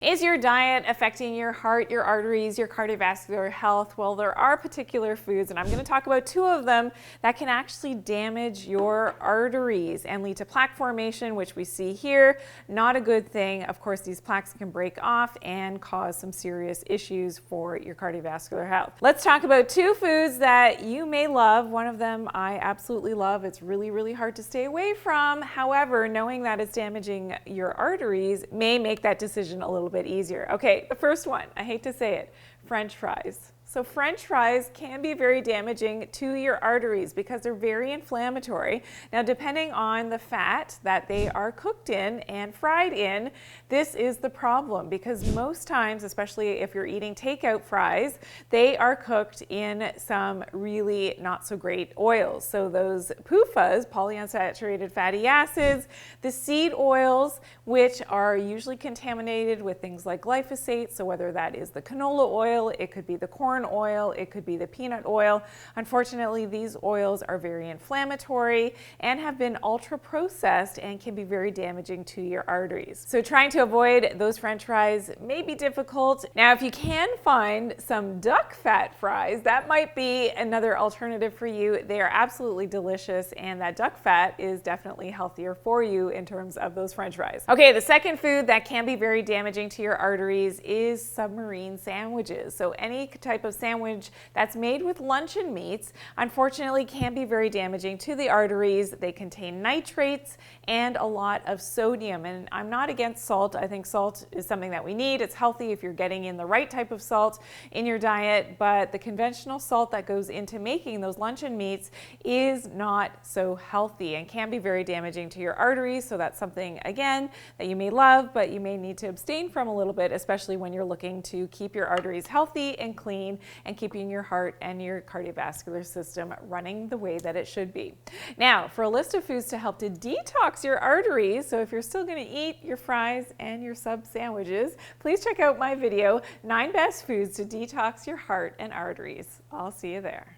Is your diet affecting your heart, your arteries, your cardiovascular health? Well, there are particular foods, and I'm going to talk about two of them that can actually damage your arteries and lead to plaque formation, which we see here. Not a good thing. Of course, these plaques can break off and cause some serious issues for your cardiovascular health. Let's talk about two foods that you may love. One of them I absolutely love. It's really, really hard to stay away from. However, knowing that it's damaging your arteries may make that decision a little bit easier. Okay, the first one, I hate to say it, French fries. So French fries can be very damaging to your arteries because they're very inflammatory. Now, depending on the fat that they are cooked in and fried in, this is the problem because most times, especially if you're eating takeout fries, they are cooked in some really not so great oils. So those PUFAs, polyunsaturated fatty acids, the seed oils, which are usually contaminated with things like glyphosate. So whether that is the canola oil, it could be the corn oil, it could be the peanut oil. Unfortunately, these oils are very inflammatory and have been ultra processed and can be very damaging to your arteries. So trying to avoid those French fries may be difficult. Now, if you can find some duck fat fries, that might be another alternative for you. They are absolutely delicious, and that duck fat is definitely healthier for you in terms of those French fries. Okay, the second food that can be very damaging to your arteries is submarine sandwiches. So any type of sandwich that's made with luncheon meats, unfortunately, can be very damaging to the arteries. They contain nitrates and a lot of sodium. And I'm not against salt. I think salt is something that we need. It's healthy if you're getting in the right type of salt in your diet, but the conventional salt that goes into making those luncheon meats is not so healthy and can be very damaging to your arteries. So that's something, again, that you may love, but you may need to abstain from a little bit, especially when you're looking to keep your arteries healthy and clean and keeping your heart and your cardiovascular system running the way that it should be. Now, for a list of foods to help to detox your arteries, so if you're still going to eat your fries and your sub sandwiches, please check out my video, 9 Best Foods to Detox Your Heart and Arteries. I'll see you there.